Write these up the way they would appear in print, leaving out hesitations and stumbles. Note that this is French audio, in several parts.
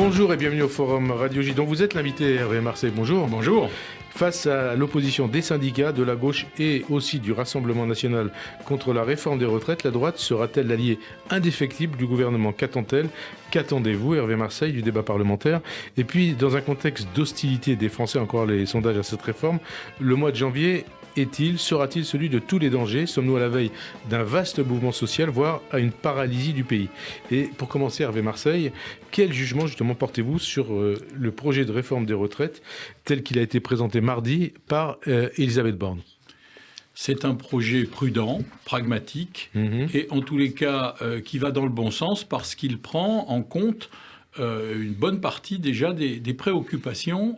Bonjour et bienvenue au Forum Radio J, dont vous êtes l'invité, Hervé Marseille. Bonjour. Bonjour. Face à l'opposition des syndicats, de la gauche et aussi du Rassemblement national contre la réforme des retraites, la droite sera-t-elle l'allié indéfectible du gouvernement? Qu'attend-elle? Qu'attendez-vous, Hervé Marseille, du débat parlementaire? Et puis, dans un contexte d'hostilité des Français, encore les sondages à cette réforme, le mois de janvier sera-t-il celui de tous les dangers? Sommes-nous à la veille d'un vaste mouvement social, voire à une paralysie du pays? Et pour commencer, Hervé Marseille, quel jugement justement portez-vous sur le projet de réforme des retraites tel qu'il a été présenté mardi par Elisabeth Borne? C'est un projet prudent, pragmatique, et en tous les cas qui va dans le bon sens parce qu'il prend en compte une bonne partie déjà des préoccupations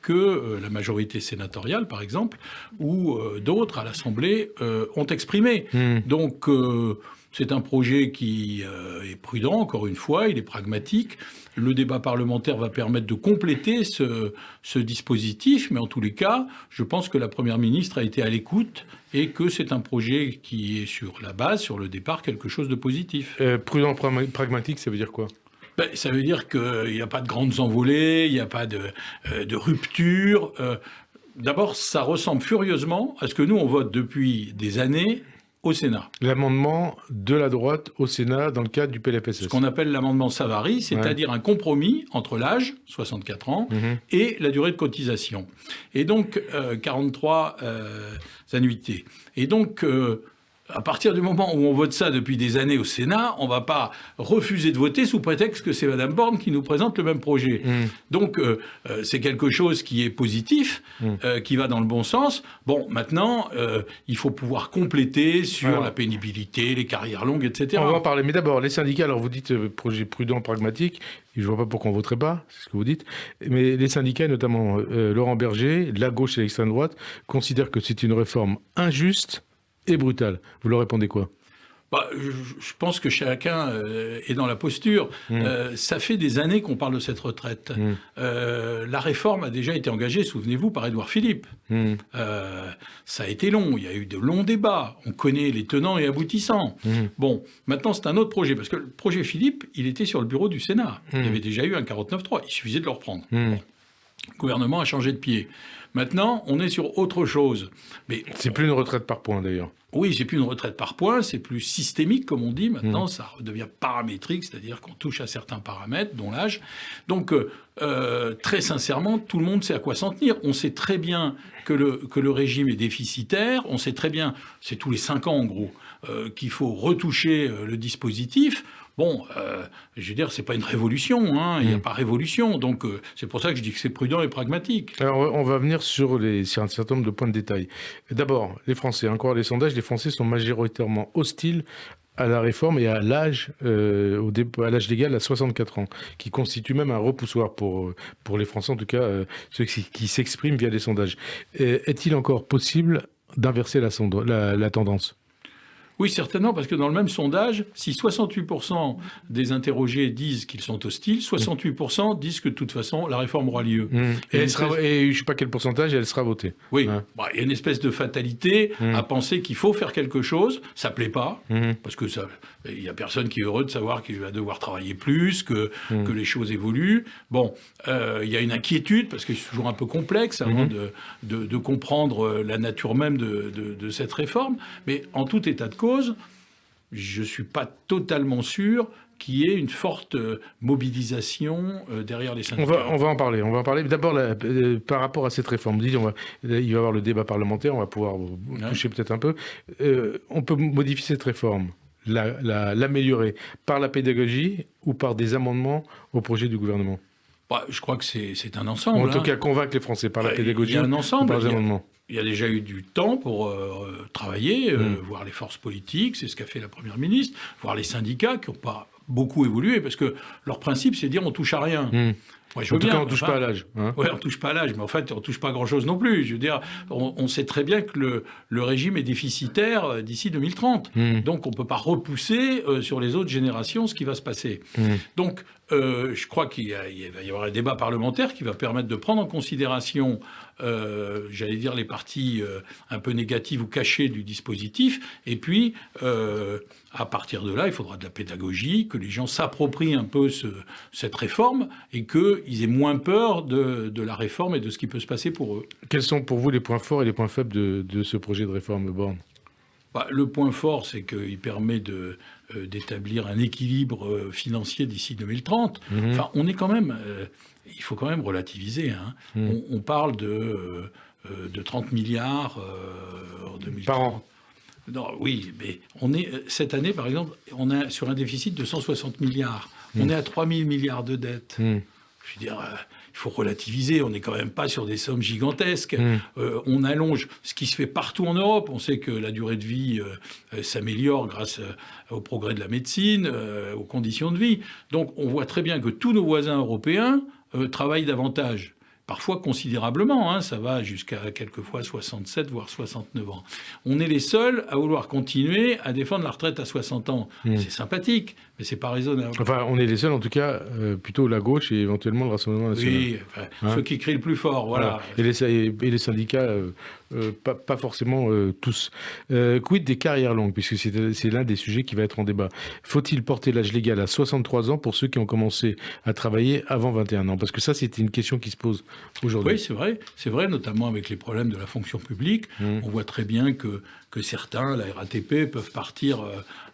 que la majorité sénatoriale, par exemple, ou d'autres à l'Assemblée ont exprimées. Donc c'est un projet qui est prudent, encore une fois, il est pragmatique. Le débat parlementaire va permettre de compléter ce dispositif, mais en tous les cas, je pense que la Première ministre a été à l'écoute et que c'est un projet qui est sur la base, sur le départ, quelque chose de positif. Prudent, pragmatique, ça veut dire quoi? Ça veut dire qu'il n'y a pas de grandes envolées, il n'y a pas de rupture. D'abord, ça ressemble furieusement à ce que nous, on vote depuis des années au Sénat. L'amendement de la droite au Sénat dans le cadre du PLFSS. Ce qu'on appelle l'amendement Savary, c'est-à-dire un compromis entre l'âge, 64 ans, et la durée de cotisation. Et donc, 43 annuités. Et donc, à partir du moment où on vote ça depuis des années au Sénat, on ne va pas refuser de voter sous prétexte que c'est Mme Borne qui nous présente le même projet. Donc, c'est quelque chose qui est positif, qui va dans le bon sens. Bon, maintenant, il faut pouvoir compléter sur la pénibilité, les carrières longues, etc. On va en parler. Mais d'abord, les syndicats, alors vous dites projet prudent, pragmatique. Je ne vois pas pourquoi on ne voterait pas, c'est ce que vous dites. Mais les syndicats, notamment Laurent Berger, la gauche et l'extrême droite, considèrent que c'est une réforme injuste et brutale. Vous leur répondez quoi? Je pense que chacun est dans la posture. Ça fait des années qu'on parle de cette retraite. La réforme a déjà été engagée, souvenez-vous, par Édouard Philippe. Ça a été long, il y a eu de longs débats. On connaît les tenants et aboutissants. Bon, maintenant c'est un autre projet, parce que le projet Philippe, il était sur le bureau du Sénat. Il y avait déjà eu un 49.3, il suffisait de le reprendre. Bon. Le gouvernement a changé de pied. Maintenant, on est sur autre chose. Mais c'est plus une retraite par points, d'ailleurs. Oui, c'est plus une retraite par points, c'est plus systémique, comme on dit. Maintenant, ça devient paramétrique, c'est-à-dire qu'on touche à certains paramètres, dont l'âge. Donc, très sincèrement, tout le monde sait à quoi s'en tenir. On sait très bien que le régime est déficitaire. On sait très bien, c'est tous les 5 ans, en gros, qu'il faut retoucher le dispositif. Bon, je veux dire, c'est pas une révolution, il n'y a pas révolution, donc c'est pour ça que je dis que c'est prudent et pragmatique. Alors, on va venir sur un certain nombre de points de détail. D'abord, les Français, encore les sondages, les Français sont majoritairement hostiles à la réforme et à l'âge légal à 64 ans, qui constitue même un repoussoir pour les Français, en tout cas ceux qui s'expriment via les sondages. Est-il encore possible d'inverser la tendance ? Oui, certainement, parce que dans le même sondage, si 68% des interrogés disent qu'ils sont hostiles, 68% disent que de toute façon, la réforme aura lieu. Et je ne sais pas quel pourcentage, elle sera votée. Oui, il y a une espèce de fatalité à penser qu'il faut faire quelque chose. Ça ne plaît pas, parce que il n'y a personne qui est heureux de savoir qu'il va devoir travailler plus, que les choses évoluent. Bon, il y a une inquiétude, parce que c'est toujours un peu complexe avant de comprendre la nature même de cette réforme. Mais en tout état de cause, je ne suis pas totalement sûr qu'il y ait une forte mobilisation derrière les syndicats. On va en parler. D'abord, par rapport à cette réforme, il va y avoir le débat parlementaire, on va pouvoir toucher peut-être un peu. On peut modifier cette réforme, l'améliorer par la pédagogie ou par des amendements au projet du gouvernement? Je crois que c'est un ensemble. En tout cas, convaincre les Français par la pédagogie un ensemble, ou par les amendements. Il y a déjà eu du temps pour travailler, voir les forces politiques, c'est ce qu'a fait la Première ministre, voir les syndicats qui n'ont pas beaucoup évolué, parce que leur principe, c'est de dire on touche à rien. Moi, en tout cas, on ne touche pas à l'âge. Hein. Oui, on ne touche pas à l'âge, mais en fait, on ne touche pas à grand-chose non plus. Je veux dire, on sait très bien que le régime est déficitaire d'ici 2030. Donc, on ne peut pas repousser sur les autres générations ce qui va se passer. Donc, je crois qu'il va y avoir un débat parlementaire qui va permettre de prendre en considération, j'allais dire, les parties un peu négatives ou cachées du dispositif. Et puis, à partir de là, il faudra de la pédagogie, que les gens s'approprient un peu cette réforme et qu'ils aient moins peur de la réforme et de ce qui peut se passer pour eux. Quels sont pour vous les points forts et les points faibles de ce projet de réforme Borne ? Le point fort, c'est qu'il permet d'établir un équilibre financier d'ici 2030. Enfin, on est quand même... il faut quand même relativiser. Hein. On parle de 30 milliards en 2030. Par an. Non, oui, mais cette année, par exemple, on est sur un déficit de 160 milliards. On est à 3 000 milliards de dettes. Je veux dire, il faut relativiser. On n'est quand même pas sur des sommes gigantesques. On allonge ce qui se fait partout en Europe. On sait que la durée de vie s'améliore grâce au progrès de la médecine, aux conditions de vie. Donc, on voit très bien que tous nos voisins européens travaillent davantage. Parfois considérablement, hein, ça va jusqu'à quelquefois 67, voire 69 ans. On est les seuls à vouloir continuer à défendre la retraite à 60 ans. C'est sympathique, mais c'est pas raisonnable. Enfin, on est les seuls, en tout cas, plutôt la gauche et éventuellement le Rassemblement national. Oui, ceux qui crient le plus fort, voilà. Et les syndicats, pas forcément tous. Quid des carrières longues, puisque c'est l'un des sujets qui va être en débat. Faut-il porter l'âge légal à 63 ans pour ceux qui ont commencé à travailler avant 21 ans ? Parce que ça, c'était une question qui se pose aujourd'hui. Oui, c'est vrai, notamment avec les problèmes de la fonction publique. On voit très bien que certains, la RATP, peuvent partir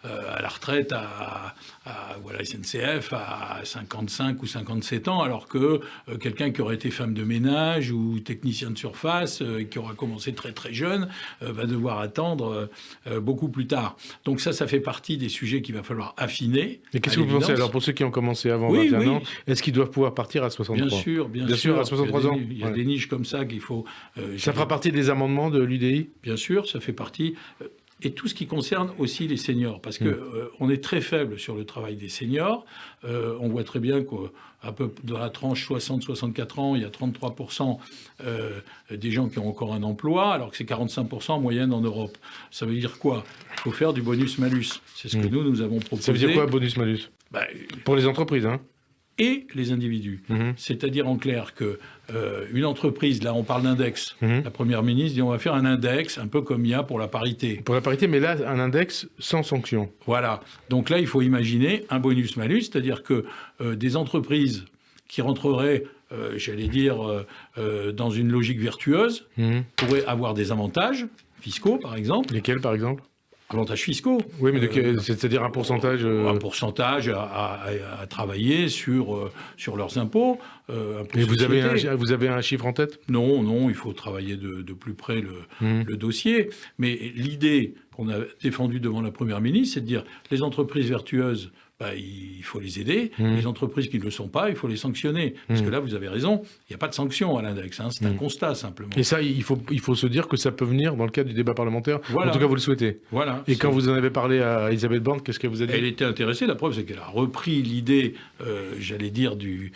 à la retraite ou à la SNCF à 55 ou 57 ans, alors que quelqu'un qui aurait été femme de ménage ou technicien de surface, qui aura commencé très très jeune, va devoir attendre beaucoup plus tard. Donc ça fait partie des sujets qu'il va falloir affiner. Et qu'est-ce que vous pensez alors pour ceux qui ont commencé avant 21 ans, est-ce qu'ils doivent pouvoir partir à 63 ? Bien sûr, à 63 ans. Il y a des niches comme ça qu'il faut... ça fera partie des amendements de l'UDI ? Bien sûr, ça fait partie... Et tout ce qui concerne aussi les seniors, parce que on est très faible sur le travail des seniors. On voit très bien qu'à peu dans la tranche 60-64 ans, il y a 33% des gens qui ont encore un emploi, alors que c'est 45% en moyenne en Europe. Ça veut dire quoi ? Il faut faire du bonus-malus. C'est ce que nous avons proposé. Ça veut dire quoi, bonus-malus ? Pour les entreprises, hein ? Et les individus. C'est-à-dire en clair que une entreprise, là on parle d'index, la Première ministre dit on va faire un index, un peu comme il y a pour la parité. Pour la parité, mais là un index sans sanction. Voilà. Donc là il faut imaginer un bonus-malus, c'est-à-dire que des entreprises qui rentreraient, j'allais dire, dans une logique vertueuse, pourraient avoir des avantages fiscaux par exemple. Lesquels par exemple ? Avantages fiscaux. Oui, mais c'est-à-dire un pourcentage... Un pourcentage à travailler sur leurs impôts. Et vous avez un chiffre en tête ? Non, il faut travailler de plus près le dossier. Mais l'idée qu'on a défendue devant la Première ministre, c'est de dire les entreprises vertueuses, il faut les aider. Les entreprises qui ne le sont pas, il faut les sanctionner. Parce que là, vous avez raison, il n'y a pas de sanction à l'index. Hein, c'est un constat, simplement. Et ça, il faut se dire que ça peut venir dans le cadre du débat parlementaire. Voilà. En tout cas, vous le souhaitez. Voilà. Et quand vous en avez parlé à Elisabeth Borne, qu'est-ce qu'elle vous a dit ? Elle était intéressée. La preuve, c'est qu'elle a repris l'idée, j'allais dire, de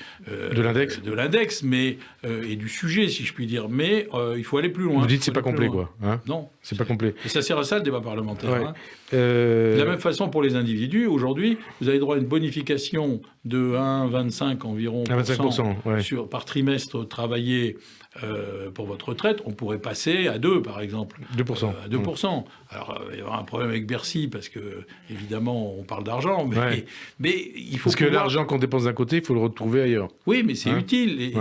l'index, mais et du sujet, si je puis dire. Mais il faut aller plus loin. Vous dites que c'est pas complet, quoi. Hein ? Non. C'est pas complet. Et ça sert à ça, le débat parlementaire. Ouais. Hein. De la même façon pour les individus, aujourd'hui, vous avez droit à une bonification de 1,25 environ 25%, par trimestre travaillé pour votre retraite. On pourrait passer à 2, par exemple. 2%. À 2%. Alors, il y aura un problème avec Bercy, parce que, évidemment, on parle d'argent, mais il faut... Parce que l'argent qu'on dépense d'un côté, il faut le retrouver ailleurs. Oui, mais c'est utile.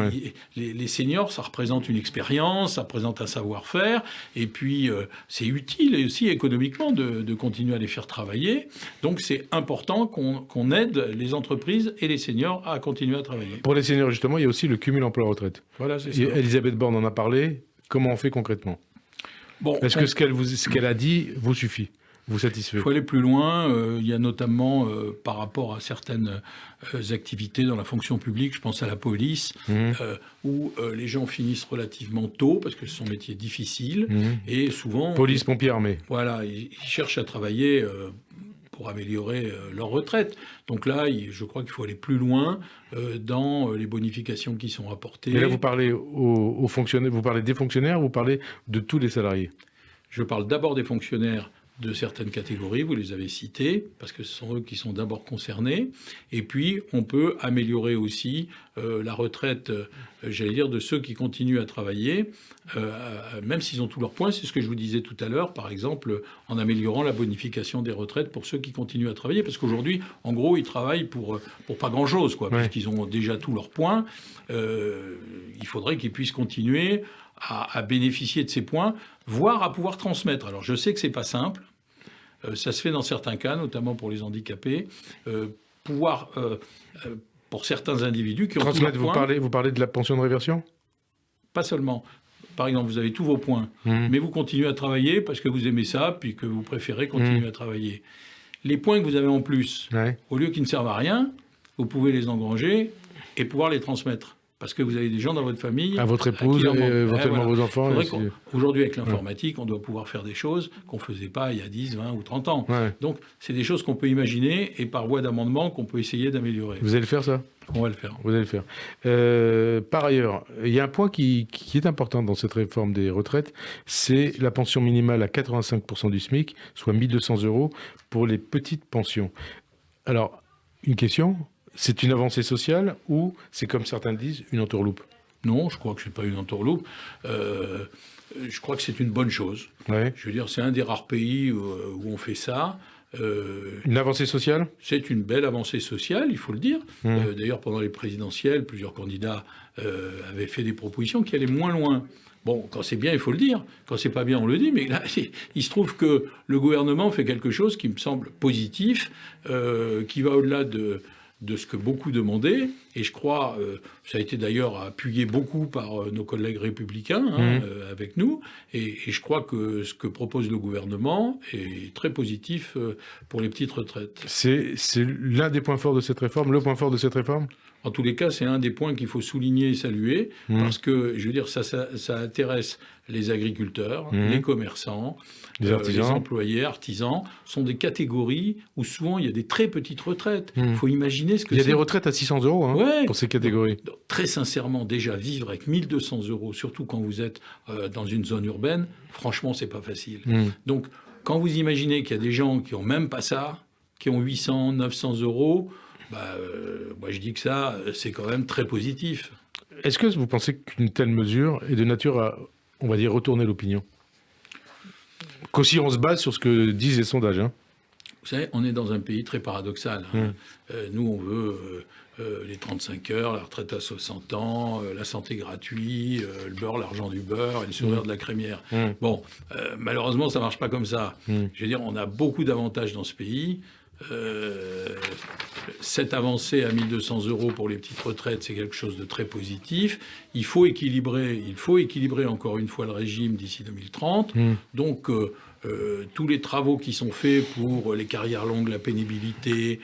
Les seniors, ça représente une expérience, ça représente un savoir-faire, et puis c'est utile, et aussi économiquement, de continuer à les faire travailler. Donc, c'est important qu'on aide les entreprises et les seniors à continuer à travailler. Pour les seniors, justement, il y a aussi le cumul emploi-retraite. Voilà, c'est ça. Elisabeth Borne en a parlé. Comment on fait concrètement ? Est-ce que ce qu'elle a dit vous suffit ? Vous satisfait ? Il faut aller plus loin. Il y a notamment, par rapport à certaines activités dans la fonction publique, je pense à la police, où les gens finissent relativement tôt, parce que ce sont des métiers difficiles, et souvent... Police, pompiers, armée. Voilà, ils cherchent à travailler pour améliorer leur retraite. Donc là, je crois qu'il faut aller plus loin dans les bonifications qui sont apportées. Et là, vous parlez aux fonctionnaires, vous parlez des fonctionnaires, vous parlez de tous les salariés? Je parle d'abord des fonctionnaires de certaines catégories, vous les avez citées, parce que ce sont eux qui sont d'abord concernés. Et puis, on peut améliorer aussi la retraite, j'allais dire, de ceux qui continuent à travailler, même s'ils ont tous leurs points. C'est ce que je vous disais tout à l'heure, par exemple, en améliorant la bonification des retraites pour ceux qui continuent à travailler. Parce qu'aujourd'hui, en gros, ils travaillent pour pas grand-chose, quoi, puisqu'ils ont déjà tous leurs points. Il faudrait qu'ils puissent continuer à bénéficier de ces points, voire à pouvoir transmettre. Alors, je sais que c'est pas simple. Ça se fait dans certains cas, notamment pour les handicapés, pour certains individus qui ont tous leurs points. Vous parlez de la pension de réversion? Pas seulement. Par exemple, vous avez tous vos points, mais vous continuez à travailler parce que vous aimez ça, puis que vous préférez continuer à travailler. Les points que vous avez en plus, au lieu qu'ils ne servent à rien, vous pouvez les engranger et pouvoir les transmettre. Parce que vous avez des gens dans votre famille... À votre épouse, éventuellement vos enfants. Aujourd'hui, avec l'informatique, on doit pouvoir faire des choses qu'on ne faisait pas il y a 10, 20 ou 30 ans. Donc, c'est des choses qu'on peut imaginer et par voie d'amendement qu'on peut essayer d'améliorer. Vous allez le faire, ça? On va le faire. Vous allez le faire. Par ailleurs, il y a un point qui est important dans cette réforme des retraites, c'est la pension minimale à 85% du SMIC, soit 1 200 € pour les petites pensions. Alors, une question... C'est une avancée sociale ou c'est, comme certains le disent, une entourloupe? Non, je crois que ce n'est pas une entourloupe. Je crois que c'est une bonne chose. Je veux dire, c'est un des rares pays où on fait ça. Une avancée sociale? C'est une belle avancée sociale, il faut le dire. D'ailleurs, pendant les présidentielles, plusieurs candidats avaient fait des propositions qui allaient moins loin. Bon, quand c'est bien, il faut le dire. Quand c'est pas bien, on le dit. Mais là, il se trouve que le gouvernement fait quelque chose qui me semble positif, qui va au-delà de ce que beaucoup demandaient, et je crois, ça a été d'ailleurs appuyé beaucoup par nos collègues républicains avec nous, et je crois que ce que propose le gouvernement est très positif pour les petites retraites. C'est l'un des points forts de cette réforme, le point fort de cette réforme? En tous les cas, c'est un des points qu'il faut souligner et saluer, parce que, je veux dire, ça intéresse les agriculteurs, les commerçants, les employés, artisans, sont des catégories où souvent il y a des très petites retraites. Il faut imaginer ce que c'est. Il y a des retraites à 600 € pour ces catégories. Donc, très sincèrement, déjà vivre avec 1 200 €, surtout quand vous êtes dans une zone urbaine, franchement, c'est pas facile. Donc, quand vous imaginez qu'il y a des gens qui n'ont même pas ça, qui ont 800, 900 €, moi je dis que ça, c'est quand même très positif. Est-ce que vous pensez qu'une telle mesure est de nature à, on va dire, retourner l'opinion? Qu'aussi on se base sur ce que disent les sondages. Vous savez, on est dans un pays très paradoxal. Nous, on veut les 35 heures, la retraite à 60 ans, la santé gratuite, le beurre, l'argent du beurre et le sourire de la crémière. Bon, malheureusement, ça ne marche pas comme ça. Je veux dire, on a beaucoup d'avantages dans ce pays. Cette avancée à 1 200 € pour les petites retraites, c'est quelque chose de très positif. Il faut équilibrer encore une fois le régime d'ici 2030. Donc, tous les travaux qui sont faits pour les carrières longues, la pénibilité,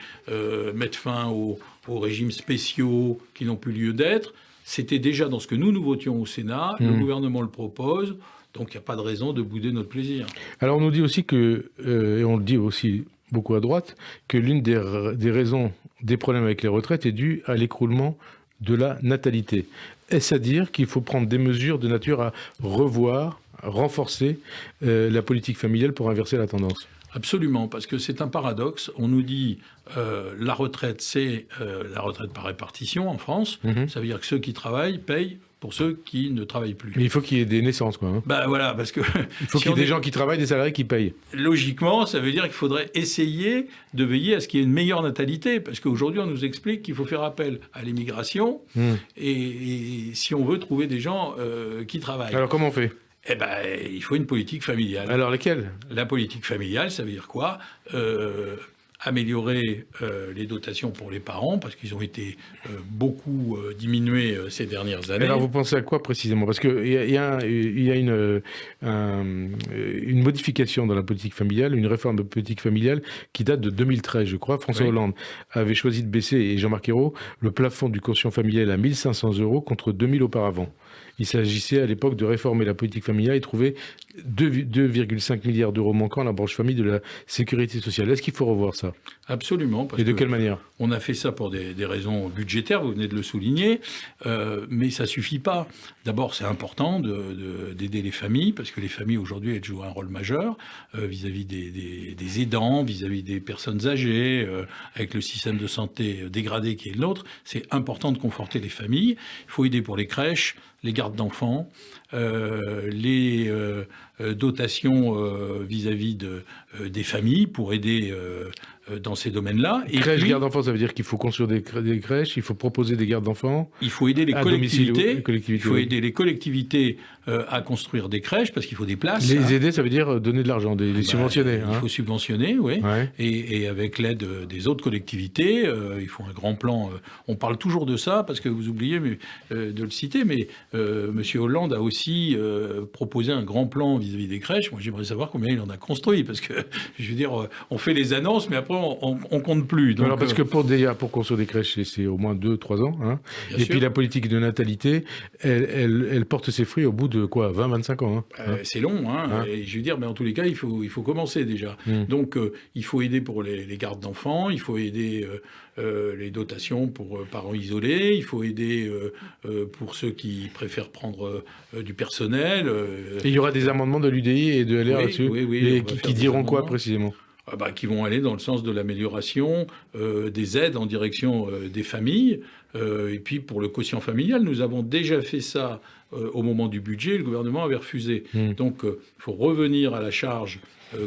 mettre fin aux régimes spéciaux qui n'ont plus lieu d'être, c'était déjà dans ce que nous votions au Sénat. Le gouvernement le propose. Donc, il n'y a pas de raison de bouder notre plaisir. Alors, on nous dit aussi que, et on le dit aussi beaucoup à droite, que l'une des raisons des problèmes avec les retraites est due à l'écroulement de la natalité. Est-ce à dire qu'il faut prendre des mesures de nature à revoir, à renforcer la politique familiale pour inverser la tendance? Absolument, parce que c'est un paradoxe. On nous dit la retraite, c'est la retraite par répartition en France. Ça veut dire que ceux qui travaillent payent pour ceux qui ne travaillent plus. Mais il faut qu'il y ait des naissances, quoi. Voilà, parce que... Il faut qu'il y ait des gens qui travaillent, des salariés qui payent. Logiquement, ça veut dire qu'il faudrait essayer de veiller à ce qu'il y ait une meilleure natalité, parce qu'aujourd'hui, on nous explique qu'il faut faire appel à l'immigration, et si on veut trouver des gens qui travaillent. Alors, comment on fait ? Il faut une politique familiale. Alors, lesquelles ? La politique familiale, ça veut dire quoi ? Améliorer les dotations pour les parents, parce qu'ils ont été beaucoup diminués ces dernières années. Alors, vous pensez à quoi précisément ? Parce qu'il y a une modification dans la politique familiale, une réforme de politique familiale qui date de 2013, je crois. François Hollande avait choisi de baisser, et Jean-Marc Ayrault, le plafond du quotient familial à 1 500 € contre 2 000 auparavant. Il s'agissait à l'époque de réformer la politique familiale et trouver 2,5 milliards d'euros manquants à la branche famille de la sécurité sociale. Est-ce qu'il faut revoir ça? Absolument. Et de quelle manière? On a fait ça pour des raisons budgétaires, vous venez de le souligner, mais ça suffit pas. D'abord, c'est important d'aider les familles, parce que les familles aujourd'hui, elles jouent un rôle majeur vis-à-vis des aidants, vis-à-vis des personnes âgées, avec le système de santé dégradé qui est le nôtre. C'est important de conforter les familles. Il faut aider pour les crèches, les gardes d'enfants, les dotations vis-à-vis des familles pour aider dans ces domaines-là. Et crèche, garde d'enfants, ça veut dire qu'il faut construire des crèches, il faut proposer des gardes d'enfants. Il faut aider les collectivités. Il faut aider les collectivités à construire des crèches parce qu'il faut des places. Les aider, ça veut dire donner de l'argent, les subventionner. Il faut subventionner, oui. Ouais. Et avec l'aide des autres collectivités, il faut un grand plan. On parle toujours de ça parce que vous oubliez de le citer, mais M. Hollande a aussi proposé un grand plan vis-à-vis des crèches. Moi, j'aimerais savoir combien il en a construit parce que, je veux dire, on fait les annonces, mais après, on compte plus. Donc, alors, parce que pour construire des crèches, c'est au moins 2-3 ans. Hein. Et sûr. Puis la politique de natalité, elle porte ses fruits au bout de quoi, 20-25 ans. Hein. C'est long. Hein. Et je veux dire, mais en tous les cas, il faut commencer déjà. Donc, il faut aider pour les gardes d'enfants, il faut aider les dotations pour parents isolés, il faut aider pour ceux qui préfèrent prendre du personnel. Et il y aura des amendements de l'UDI et de LR là-dessus. Oui, et qui diront quoi précisément? Qui vont aller dans le sens de l'amélioration des aides en direction des familles. Et puis pour le quotient familial, nous avons déjà fait ça au moment du budget, le gouvernement avait refusé. Donc il faut revenir à la charge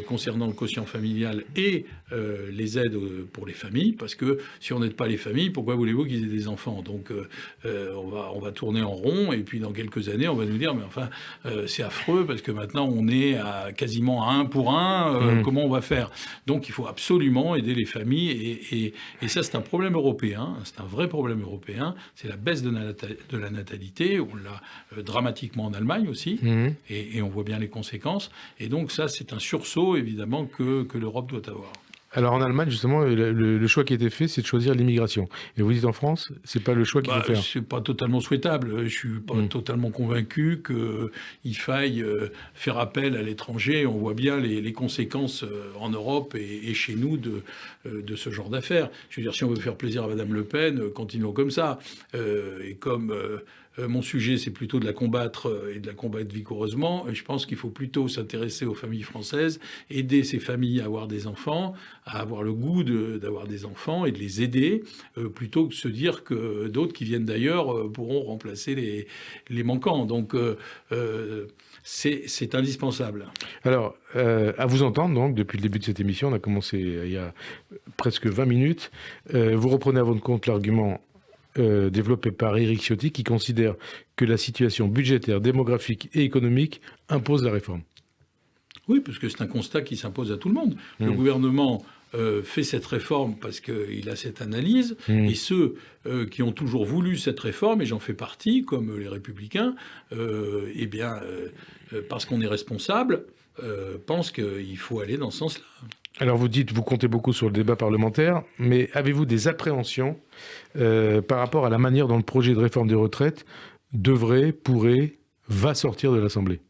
concernant le quotient familial et les aides pour les familles, parce que si on n'aide pas les familles, pourquoi voulez-vous qu'ils aient des enfants? Donc on va tourner en rond, et puis dans quelques années, on va nous dire, mais enfin, c'est affreux, parce que maintenant on est quasiment à 1 pour 1, comment on va faire? Donc il faut absolument aider les familles, et ça c'est un problème européen, c'est un vrai problème européen, c'est la baisse de la natalité, on l'a dramatiquement en Allemagne aussi, et on voit bien les conséquences, et donc ça c'est un sursaut évidemment que l'Europe doit avoir. Alors en Allemagne, justement, le choix qui a été fait, c'est de choisir l'immigration. Et vous dites en France, c'est pas le choix qu'il faut faire. C'est pas totalement souhaitable. Je suis pas totalement convaincu qu'il faille faire appel à l'étranger. On voit bien les conséquences en Europe et chez nous de ce genre d'affaires. Je veux dire, si on veut faire plaisir à Madame Le Pen, continuons comme ça. Et comme mon sujet, c'est plutôt de la combattre et de la combattre vigoureusement, je pense qu'il faut plutôt s'intéresser aux familles françaises, aider ces familles à avoir des enfants, à avoir le goût d'avoir des enfants et de les aider, plutôt que de se dire que d'autres qui viennent d'ailleurs pourront remplacer les manquants. Donc c'est indispensable. Alors, à vous entendre, donc, depuis le début de cette émission, on a commencé il y a presque 20 minutes, vous reprenez à votre compte l'argument développé par Éric Ciotti, qui considère que la situation budgétaire, démographique et économique impose la réforme. Oui, parce que c'est un constat qui s'impose à tout le monde. Le gouvernement fait cette réforme parce qu'il a cette analyse, et ceux qui ont toujours voulu cette réforme, et j'en fais partie, comme les Républicains, parce qu'on est responsable, pensent qu'il faut aller dans ce sensla. Alors vous dites, vous comptez beaucoup sur le débat parlementaire, mais avez-vous des appréhensions par rapport à la manière dont le projet de réforme des retraites va sortir de l'Assemblée?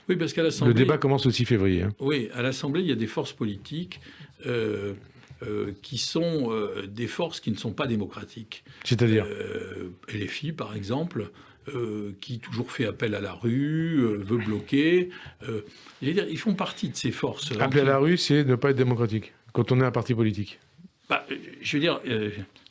Oui, parce qu'à l'Assemblée... Le débat commence le 6 février. Hein. Oui, à l'Assemblée, il y a des forces politiques qui sont des forces qui ne sont pas démocratiques. C'est-à-dire LFI, par exemple, qui toujours fait appel à la rue, veut bloquer. Ils font partie de ces forces. Appeler à la rue, c'est ne pas être démocratique, quand on est un parti politique. Je veux dire,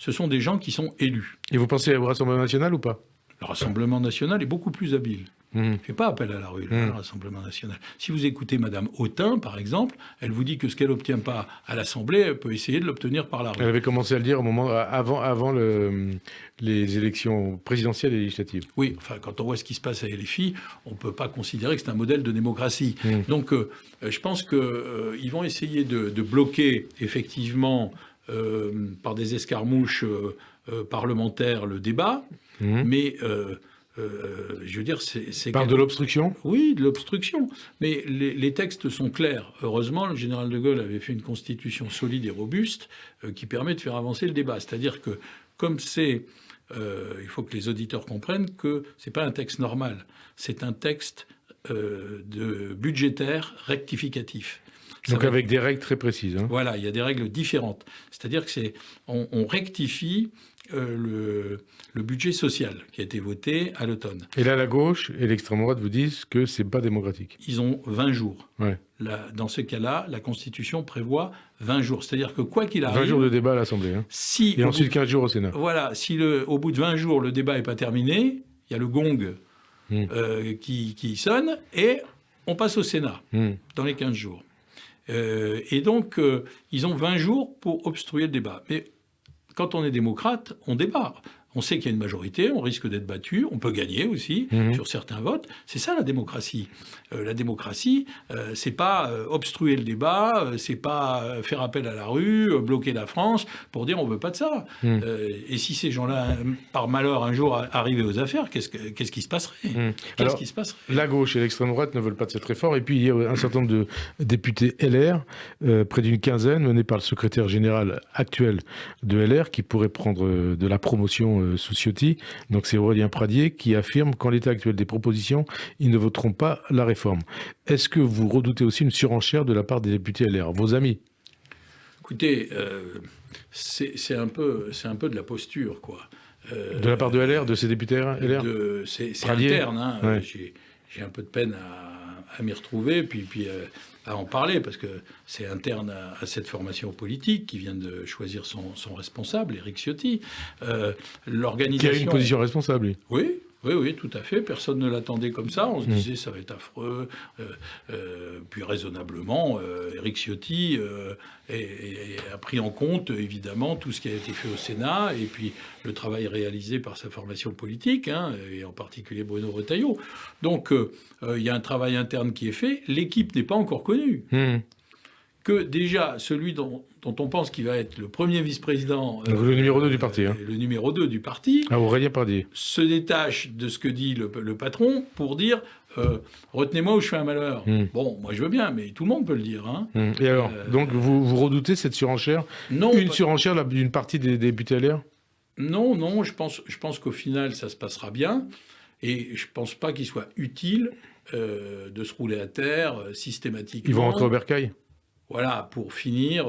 ce sont des gens qui sont élus. Et vous pensez au Rassemblement national ou pas? Le Rassemblement national est beaucoup plus habile. Il ne fait pas appel à la rue, le Rassemblement national. Si vous écoutez Mme Autain, par exemple, elle vous dit que ce qu'elle n'obtient pas à l'Assemblée, elle peut essayer de l'obtenir par la rue. Elle avait commencé à le dire avant les élections présidentielles et législatives. Oui, enfin, quand on voit ce qui se passe à LFI, on ne peut pas considérer que c'est un modèle de démocratie. Donc, je pense qu'ils vont essayer de bloquer, effectivement, par des escarmouches parlementaires, le débat, mais... je veux dire, c'est de l'obstruction? Oui, de l'obstruction. Mais les textes sont clairs. Heureusement, le général de Gaulle avait fait une constitution solide et robuste qui permet de faire avancer le débat. C'est-à-dire que, comme c'est il faut que les auditeurs comprennent que ce n'est pas un texte normal, c'est un texte de budgétaire rectificatif. Donc avec des règles très précises. Hein. Voilà, il y a des règles différentes. C'est-à-dire que on rectifie le budget social qui a été voté à l'automne. Et là, la gauche et l'extrême droite vous disent que c'est pas démocratique. Ils ont 20 jours. Ouais. Là, dans ce cas-là, la Constitution prévoit 20 jours. C'est-à-dire que quoi qu'il arrive... 20 jours de débat à l'Assemblée. Hein. Et ensuite 15 jours au Sénat. Voilà, si au bout de 20 jours, le débat n'est pas terminé, il y a le gong qui sonne et on passe au Sénat dans les 15 jours. Et donc, ils ont 20 jours pour obstruer le débat. Mais quand on est démocrate, on débat. On sait qu'il y a une majorité, on risque d'être battu, on peut gagner aussi sur certains votes. C'est ça la démocratie. La démocratie, c'est pas obstruer le débat, c'est pas faire appel à la rue, bloquer la France pour dire on veut pas de ça. Et si ces gens-là, par malheur, un jour arrivaient aux affaires, qu'est-ce qui se passerait qui se passerait ? La gauche et l'extrême droite ne veulent pas de cette réforme. Et puis il y a un certain nombre de députés LR, près d'une quinzaine, menés par le secrétaire général actuel de LR, qui pourrait prendre de la promotion sous Ciotti. Donc c'est Aurélien Pradier qui affirme qu'en l'état actuel des propositions, ils ne voteront pas la réforme. Est-ce que vous redoutez aussi une surenchère de la part des députés LR, vos amis ? Écoutez, c'est un peu de la posture, quoi. De la part de LR, de ces députés LR ? C'est interne. Hein. Ouais. J'ai un peu de peine à m'y retrouver, puis à en parler, parce que c'est interne à cette formation politique qui vient de choisir son responsable, Éric Ciotti. L'organisation... Qui a une position responsable, lui. Oui, tout à fait. Personne ne l'attendait comme ça. On se disait ça va être affreux. Puis raisonnablement, Éric Ciotti a pris en compte évidemment tout ce qui a été fait au Sénat et puis le travail réalisé par sa formation politique, et en particulier Bruno Retailleau. Donc il y a un travail interne qui est fait. L'équipe n'est pas encore connue. Que déjà, celui dont on pense qu'il va être le premier vice-président... le numéro 2 du parti. Le numéro 2 du parti... Aurélien Pradier. Se détache de ce que dit le patron pour dire retenez-moi ou je fais un malheur. Bon, moi je veux bien, mais tout le monde peut le dire. Hein. Et alors, donc vous redoutez cette surenchère ? Non. Surenchère d'une partie des députés LR ? Non, je pense qu'au final, ça se passera bien. Et je ne pense pas qu'il soit utile de se rouler à terre systématiquement. Ils vont rentrer au bercail ? Voilà, pour finir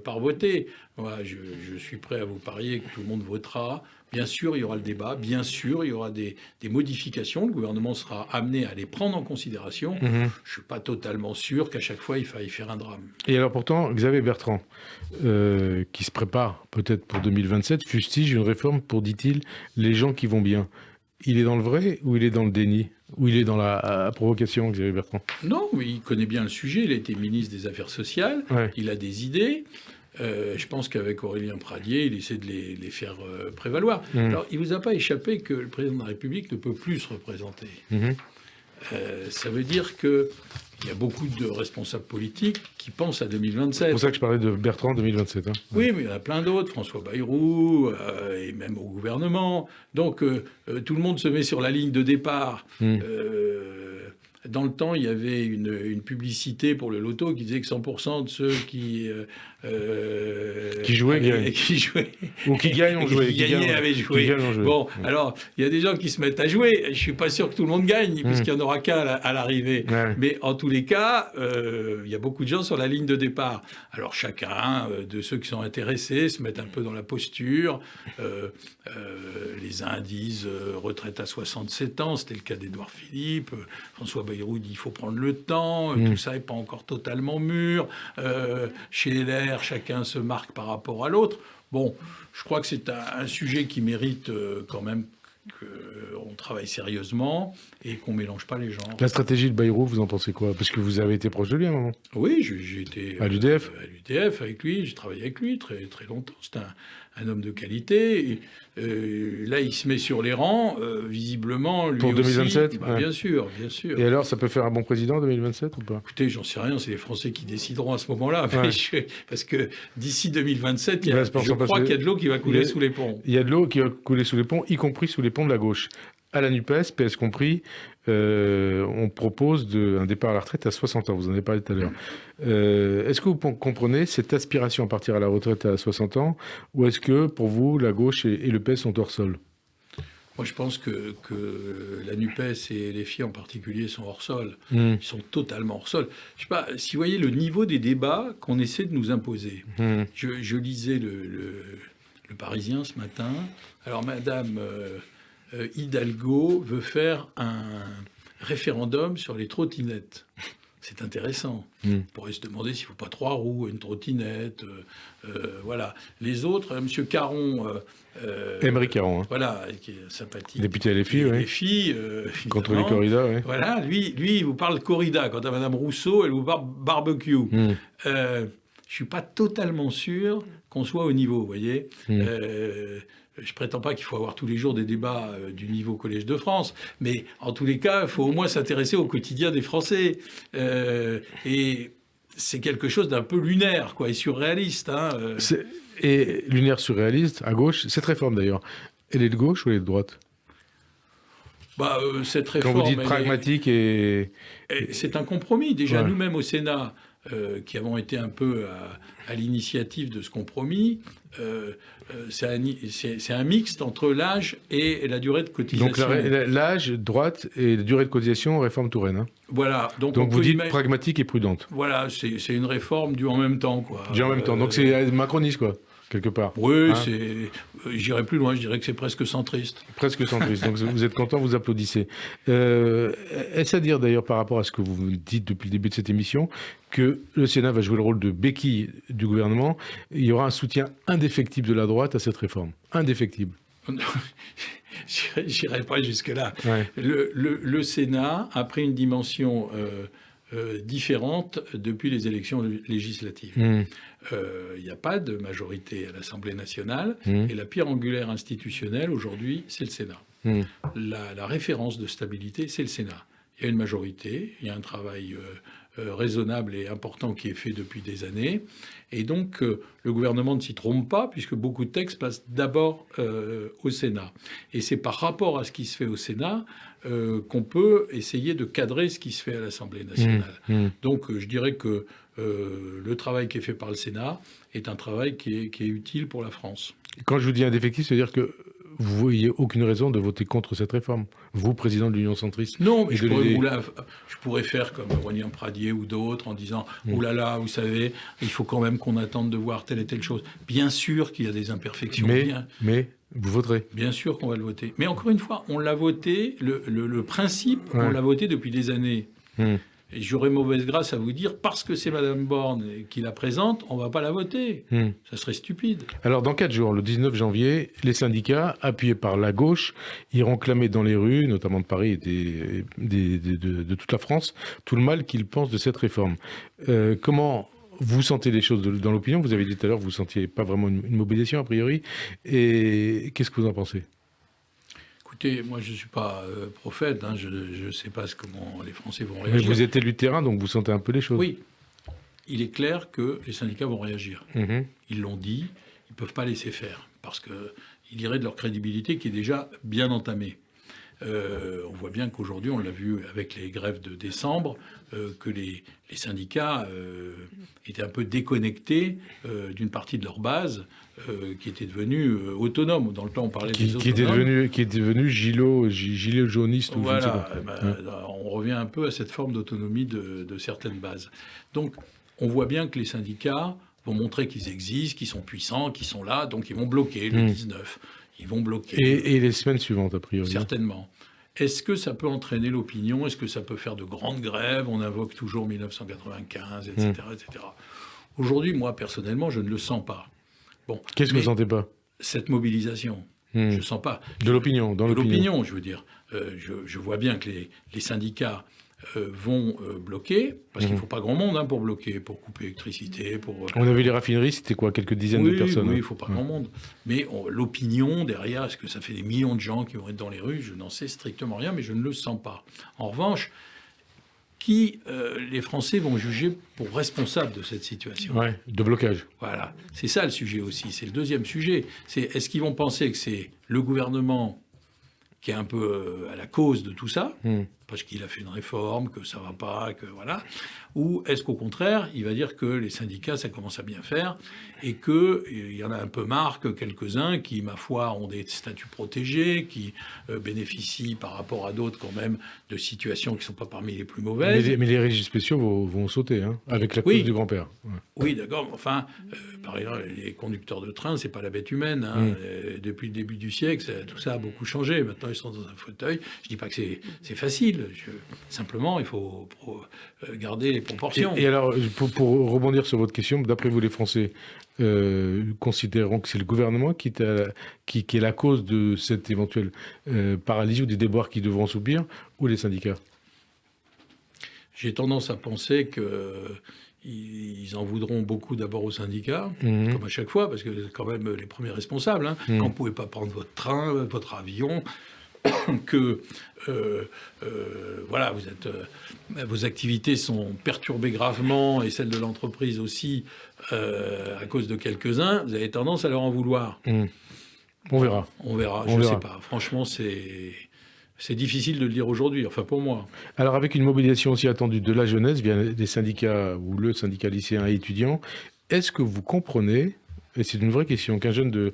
par voter. Voilà, je suis prêt à vous parier que tout le monde votera. Bien sûr, il y aura le débat. Bien sûr, il y aura des modifications. Le gouvernement sera amené à les prendre en considération. Je ne suis pas totalement sûr qu'à chaque fois, il faille faire un drame. Et alors pourtant, Xavier Bertrand, qui se prépare peut-être pour 2027, fustige une réforme pour, dit-il, les gens qui vont bien. Il est dans le vrai ou il est dans le déni ? Ou il est dans la provocation, Xavier Bertrand ? Non, mais il connaît bien le sujet. Il a été ministre des Affaires sociales. Ouais. Il a des idées. Je pense qu'avec Aurélien Pradier, il essaie de les faire prévaloir. Alors, il ne vous a pas échappé que le président de la République ne peut plus se représenter. Ça veut dire qu'il y a beaucoup de responsables politiques qui pensent à 2027. C'est pour ça que je parlais de Bertrand 2027. Hein. Oui, mais il y en a plein d'autres, François Bayrou, et même au gouvernement. Donc, tout le monde se met sur la ligne de départ. Dans le temps, il y avait une publicité pour le loto qui disait que 100% de ceux qui jouaient gagnaient. Ou qui gagnent ont joué. Qui gagnaient avaient joué. Bon, alors, il y a des gens qui se mettent à jouer. Je ne suis pas sûr que tout le monde gagne, puisqu'il n'y en aura qu'un à l'arrivée. Mais en tous les cas, il y a beaucoup de gens sur la ligne de départ. Alors, chacun de ceux qui sont intéressés se met un peu dans la posture. Les uns disent retraite à 67 ans. C'était le cas d'Édouard Philippe. François Bayrou dit il faut prendre le temps. Tout ça n'est pas encore totalement mûr. Chez LR, chacun se marque par rapport à l'autre. Bon, je crois que c'est un sujet qui mérite quand même qu'on travaille sérieusement et qu'on ne mélange pas les gens. La stratégie de Bayrou, vous en pensez quoi ? Parce que vous avez été proche de lui à un moment. Oui, j'ai été à l'UDF. À l'UDF avec lui, j'ai travaillé avec lui très, très longtemps. C'est un homme de qualité. Et, là, il se met sur les rangs, visiblement. Lui pour 2027 aussi, bien sûr, bien sûr. Et alors, ça peut faire un bon président en 2027 ou pas ? Écoutez, j'en sais rien, c'est les Français qui décideront à ce moment-là. Parce que d'ici 2027, je crois qu'il y a de l'eau qui va couler sous les ponts. Il y a de l'eau qui va couler sous les ponts, y compris sous les ponts de la gauche. À la NUPES, PS compris, on propose un départ à la retraite à 60 ans. Vous en avez parlé tout à l'heure. Est-ce que vous comprenez cette aspiration à partir à la retraite à 60 ans, ou est-ce que, pour vous, la gauche et le PS sont hors sol ? Moi, je pense que la NUPES et les filles en particulier sont hors sol. Ils sont totalement hors sol. Je sais pas, si vous voyez le niveau des débats qu'on essaie de nous imposer. Je lisais le Parisien ce matin. Alors, Madame Hidalgo veut faire un référendum sur les trottinettes. C'est intéressant. On pourrait se demander s'il ne faut pas 3 roues, une trottinette. Voilà. Les autres, M. Caron... Émeric Caron. Hein. Voilà, qui est sympathique. Député LFI, oui. LFI, contre les corridas, oui. Voilà, lui, il vous parle corrida. Quant à Mme Rousseau, elle vous parle barbecue. Je ne suis pas totalement sûr qu'on soit au niveau, vous voyez. Je prétends pas qu'il faut avoir tous les jours des débats du niveau Collège de France, mais en tous les cas, il faut au moins s'intéresser au quotidien des Français. Et c'est quelque chose d'un peu lunaire, quoi, et surréaliste. Hein. Et lunaire surréaliste, à gauche, cette réforme d'ailleurs, elle est de gauche ou elle est de droite ? Cette réforme... Quand vous dites pragmatique c'est un compromis. Déjà, ouais. Nous-mêmes au Sénat, qui avons été un peu à l'initiative de ce compromis, c'est un mixte entre l'âge et la durée de cotisation. Donc l'âge, droite, et la durée de cotisation, réforme Touraine. Hein. Voilà. Donc vous dites pragmatique et prudente. Voilà, c'est une réforme due en même temps, quoi. Due en même temps. Donc c'est macroniste, quoi, quelque part. Oui, hein. J'irai plus loin, je dirais que c'est presque centriste. Presque centriste. Donc vous êtes content, vous applaudissez. Est-ce à dire d'ailleurs par rapport à ce que vous dites depuis le début de cette émission, que le Sénat va jouer le rôle de béquille du gouvernement, il y aura un soutien indéfectible de la droite à cette réforme. Indéfectible. J'irai pas jusque-là. Ouais. Le Sénat a pris une dimension différente depuis les élections législatives. Il n'y a pas de majorité à l'Assemblée nationale et la pierre angulaire institutionnelle aujourd'hui, c'est le Sénat. La référence de stabilité, c'est le Sénat. Il y a une majorité, il y a un travail raisonnable et important qui est fait depuis des années. Et donc, le gouvernement ne s'y trompe pas, puisque beaucoup de textes passent d'abord au Sénat. Et c'est par rapport à ce qui se fait au Sénat qu'on peut essayer de cadrer ce qui se fait à l'Assemblée nationale. Donc, je dirais que le travail qui est fait par le Sénat est un travail qui est utile pour la France. Quand je vous dis indéfectible, c'est-à-dire que vous ne voyez aucune raison de voter contre cette réforme, vous, président de l'Union centriste. Non, mais je pourrais faire comme Rognan Pradier ou d'autres en disant « Oh là là, vous savez, il faut quand même qu'on attende de voir telle et telle chose. » Bien sûr qu'il y a des imperfections. Mais vous voterez. Bien sûr qu'on va le voter. Mais encore une fois, on l'a voté, le principe, on l'a voté depuis des années. Et j'aurais mauvaise grâce à vous dire, parce que c'est Mme Borne qui la présente, on ne va pas la voter. Ça serait stupide. Alors, dans 4 jours, le 19 janvier, les syndicats, appuyés par la gauche, iront clamer dans les rues, notamment de Paris et de toute la France, tout le mal qu'ils pensent de cette réforme. Comment vous sentez les choses dans l'opinion ? Vous avez dit tout à l'heure que vous ne sentiez pas vraiment une mobilisation, a priori. Et qu'est-ce que vous en pensez ? Écoutez, moi je ne suis pas prophète, hein, je ne sais pas comment les Français vont réagir. Mais vous êtes élu de terrain, donc vous sentez un peu les choses. Oui, il est clair que les syndicats vont réagir. Ils l'ont dit, ils ne peuvent pas laisser faire, parce qu'il irait de leur crédibilité qui est déjà bien entamée. On voit bien qu'aujourd'hui, on l'a vu avec les grèves de décembre, que les syndicats étaient un peu déconnectés d'une partie de leur base, qui était devenue autonome. Dans le temps, on parlait des autonomes. Qui était devenu gilet jauniste. Voilà, on revient un peu à cette forme d'autonomie de certaines bases. Donc, on voit bien que les syndicats vont montrer qu'ils existent, qu'ils sont puissants, qu'ils sont là, donc ils vont bloquer le 19. Ils vont bloquer. Et les semaines suivantes, a priori. Certainement. Est-ce que ça peut entraîner l'opinion ? Est-ce que ça peut faire de grandes grèves ? On invoque toujours 1995, etc. etc. Aujourd'hui, moi, personnellement, je ne le sens pas. Bon, qu'est-ce que vous ne sentez pas ? Cette mobilisation, je ne sens pas. De l'opinion, dans l'opinion. De l'opinion, je veux dire. Je vois bien que les syndicats vont bloquer, parce qu'il ne faut pas grand monde pour bloquer, pour couper l'électricité. On a vu les raffineries, c'était quoi, quelques dizaines de personnes. Oui, il ne faut pas grand monde. Mais l'opinion derrière, est-ce que ça fait des millions de gens qui vont être dans les rues ? Je n'en sais strictement rien, mais je ne le sens pas. En revanche, qui les Français vont juger pour responsable de cette situation ? De blocage. Voilà, c'est ça le sujet aussi. C'est le deuxième sujet. C'est est-ce qu'ils vont penser que c'est le gouvernement qui est un peu à la cause de tout ça ? parce qu'il a fait une réforme, que ça va pas, que voilà. Ou est-ce qu'au contraire, il va dire que les syndicats, ça commence à bien faire et qu'il y en a un peu marre que quelques-uns qui, ma foi, ont des statuts protégés, qui bénéficient par rapport à d'autres quand même de situations qui ne sont pas parmi les plus mauvaises. Mais les régimes spéciaux vont sauter, hein, avec la cause du grand-père. Ouais. Oui, d'accord. Enfin, par exemple, les conducteurs de train, c'est pas la bête humaine. Hein. Depuis le début du siècle, tout ça a beaucoup changé. Maintenant, ils sont dans un fauteuil. Je dis pas que c'est facile. Simplement, il faut garder les proportions. Et alors, pour rebondir sur votre question, d'après vous, les Français considéreront que c'est le gouvernement qui est la cause de cette éventuelle paralysie ou des déboires qu'ils devront subir, ou les syndicats? J'ai tendance à penser qu'ils en voudront beaucoup d'abord aux syndicats, comme à chaque fois, parce que c'est quand même les premiers responsables. Hein. Quand vous ne pouvez pas prendre votre train, votre avion, que voilà, vos activités sont perturbées gravement, et celles de l'entreprise aussi, à cause de quelques-uns, vous avez tendance à leur en vouloir. On verra. On verra, je ne sais pas. Franchement, c'est difficile de le dire aujourd'hui, enfin pour moi. Alors avec une mobilisation aussi attendue de la jeunesse via des syndicats ou le syndicat lycéen et étudiant, est-ce que vous comprenez, et c'est une vraie question, qu'un jeune de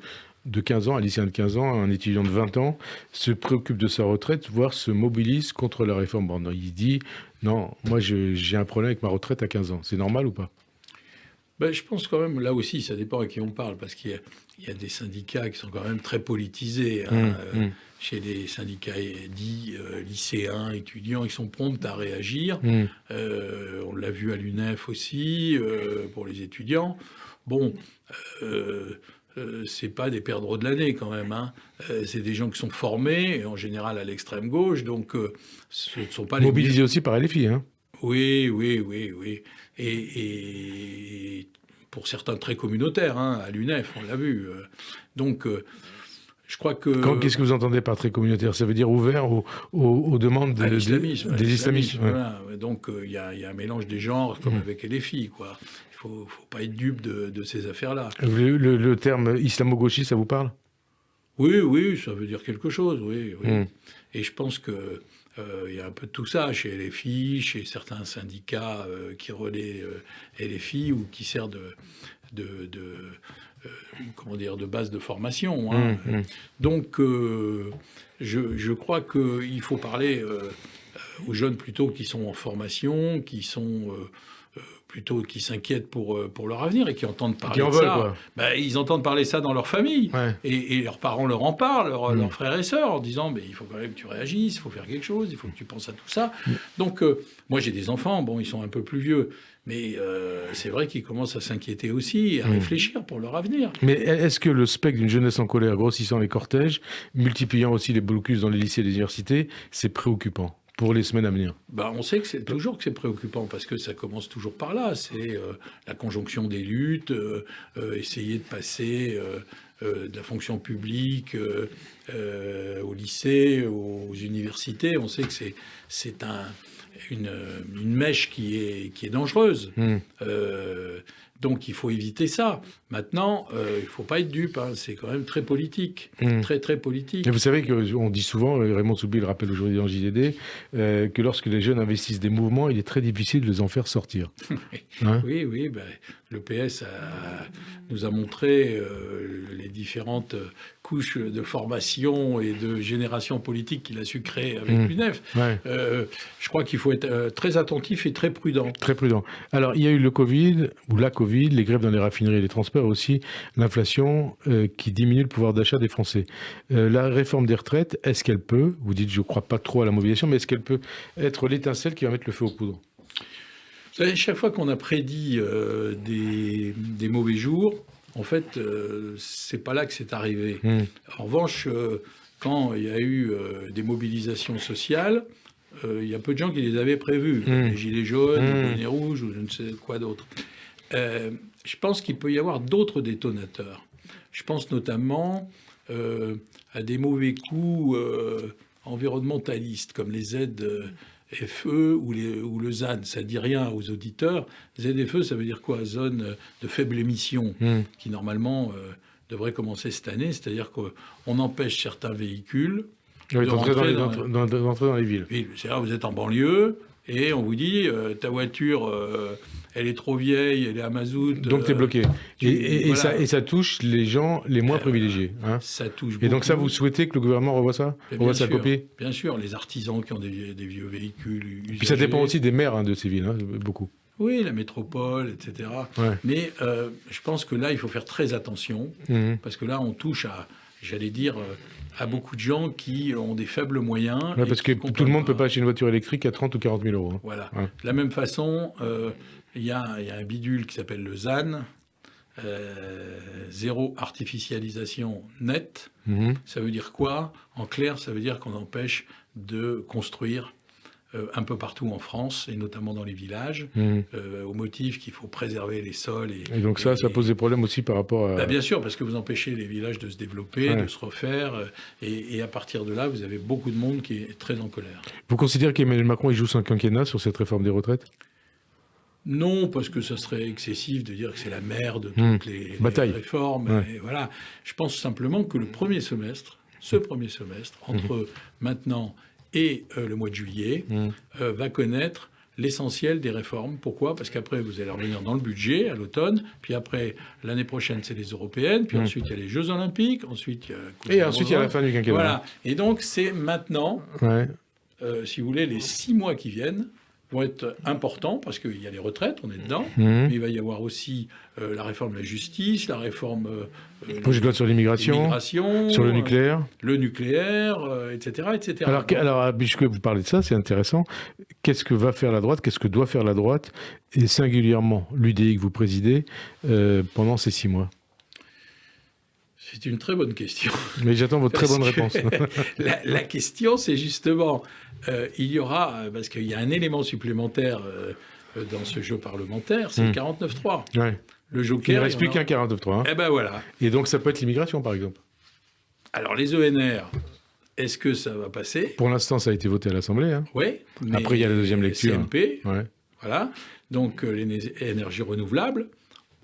15 ans, un lycéen de 15 ans, un étudiant de 20 ans, se préoccupe de sa retraite, voire se mobilise contre la réforme? Bon, non, il dit, non, moi j'ai un problème avec ma retraite à 15 ans. C'est normal ou pas? Ben, je pense quand même, là aussi, ça dépend à qui on parle, parce qu'il y a des syndicats qui sont quand même très politisés. Hein, chez les syndicats dits lycéens, étudiants, ils sont prompts à réagir. On l'a vu à l'UNEF aussi, pour les étudiants. Bon, c'est pas des perdreaux de l'année quand même. Hein. C'est des gens qui sont formés, en général à l'extrême gauche, donc ce ne sont pas les... Mobilisés aussi par LFI, hein. Oui. Et pour certains très communautaires, hein, à l'UNEF, on l'a vu. Donc, je crois que... Qu'est-ce que vous entendez par très communautaire? Ça veut dire ouvert aux demandes des islamistes. Voilà. Donc, il y a un mélange des genres, comme avec LFI, quoi. Il ne faut pas être dupe de ces affaires-là. Le terme islamo-gauchiste, ça vous parle? Oui, ça veut dire quelque chose, oui. Et je pense que il y a un peu de tout ça chez LFI, chez certains syndicats qui relaient LFI ou qui servent de base de formation. Hein. Donc, je crois qu'il faut parler aux jeunes plutôt qui sont en formation, qui sont... plutôt qui s'inquiètent pour leur avenir et qui entendent parler de ça. Ben, ils entendent parler ça dans leur famille. Et leurs parents leur en parlent, leurs frères et sœurs, en disant il faut quand même que tu réagisses, il faut faire quelque chose, il faut que tu penses à tout ça. Donc, moi j'ai des enfants, bon, ils sont un peu plus vieux, mais c'est vrai qu'ils commencent à s'inquiéter aussi et à réfléchir pour leur avenir. Mais est-ce que le spectre d'une jeunesse en colère grossissant les cortèges, multipliant aussi les blocus dans les lycées et les universités, c'est préoccupant pour les semaines à venir? On sait que c'est préoccupant parce que ça commence toujours par là. C'est la conjonction des luttes, essayer de passer de la fonction publique au lycée, aux universités. On sait que c'est une mèche qui est dangereuse. Donc il faut éviter ça. Maintenant, il ne faut pas être dupe, hein. C'est quand même très politique, très politique. Et vous savez qu'on dit souvent, Raymond Tsoubi le rappelle aujourd'hui dans JDD, que lorsque les jeunes investissent des mouvements, il est très difficile de les en faire sortir. Hein? Oui, le PS nous a montré les différentes couches de formation et de génération politique qu'il a su créer avec l'UNEF. Je crois qu'il faut être très attentif et très prudent. Très prudent. Alors, il y a eu le Covid, ou la Covid, les grèves dans les raffineries et les transports, et aussi l'inflation qui diminue le pouvoir d'achat des Français. La réforme des retraites, est-ce qu'elle peut, vous dites je ne crois pas trop à la mobilisation, mais est-ce qu'elle peut être l'étincelle qui va mettre le feu aux poudres? Vous savez, chaque fois qu'on a prédit des mauvais jours, en fait, c'est pas là que c'est arrivé. En revanche, quand il y a eu des mobilisations sociales, il y a peu de gens qui les avaient prévues. Les gilets jaunes, les bonnets rouges ou je ne sais quoi d'autre. Je pense qu'il peut y avoir d'autres détonateurs. Je pense notamment à des mauvais coups environnementalistes, comme les ZFE ou le ZAN. Ça ne dit rien aux auditeurs. ZFE, ça veut dire quoi? Zone de faible émission, qui normalement devrait commencer cette année. C'est-à-dire qu'on empêche certains véhicules Oui, d'entrer dans les villes. C'est-à-dire, vous êtes en banlieue et on vous dit ta voiture, elle est trop vieille, elle est à mazout. Donc tu es bloqué. Voilà. Ça touche les gens les moins privilégiés. Hein. Ça touche beaucoup. Et donc ça, vous souhaitez que le gouvernement revoie ça, revoie sa copie? Bien sûr, les artisans qui ont des vieux véhicules usagés. Puis ça dépend aussi des maires de ces villes, hein, beaucoup. Oui, la métropole, etc. Ouais. Mais je pense que là, il faut faire très attention, parce que là, on touche à, j'allais dire, à beaucoup de gens qui ont des faibles moyens. Ouais, parce que tout le monde ne peut pas acheter une voiture électrique à 30 ou 40 000 euros. Hein. Voilà. Ouais. De la même façon, il y a un bidule qui s'appelle le ZAN, zéro artificialisation nette. Ça veut dire quoi? En clair, ça veut dire qu'on empêche de construire un peu partout en France, et notamment dans les villages, au motif qu'il faut préserver les sols. Et donc ça pose des problèmes aussi par rapport à... Bien sûr, parce que vous empêchez les villages de se développer, de se refaire, et à partir de là, vous avez beaucoup de monde qui est très en colère. Vous considérez qu'Emmanuel Macron il joue son quinquennat sur cette réforme des retraites? Non, parce que ça serait excessif de dire que c'est la mère de toutes les réformes. Et voilà. Je pense simplement que ce premier semestre, entre maintenant et le mois de juillet, va connaître l'essentiel des réformes. Pourquoi? Parce qu'après, vous allez revenir dans le budget à l'automne, puis après, l'année prochaine, c'est les européennes, puis ensuite, il y a les Jeux Olympiques, ensuite, il y a... ensuite, il y a la fin du quinquennat. Voilà. Et donc, c'est maintenant, si vous voulez, les 6 mois qui viennent vont être importants, parce qu'il y a les retraites, on est dedans, mais il va y avoir aussi la réforme de la justice, la réforme... projet de loi sur l'immigration, sur le nucléaire. Etc., etc. Alors, puisque vous parlez de ça, c'est intéressant. Qu'est-ce que va faire la droite? Qu'est-ce que doit faire la droite? Et singulièrement, l'UDI que vous présidez, pendant ces 6 mois? C'est une très bonne question. Mais j'attends votre très bonne réponse. La question, c'est justement, il y aura, parce qu'il y a un élément supplémentaire dans ce jeu parlementaire, c'est le 49.3. Ouais. Le Joker. Il ne reste plus qu'un 49.3. Hein. Eh ben voilà. Et donc ça peut être l'immigration, par exemple. Alors les ENR, est-ce que ça va passer? Pour l'instant, ça a été voté à l'Assemblée. Hein. Oui. Après, il y a la deuxième lecture. CMP. Ouais. Voilà. Donc les énergies renouvelables.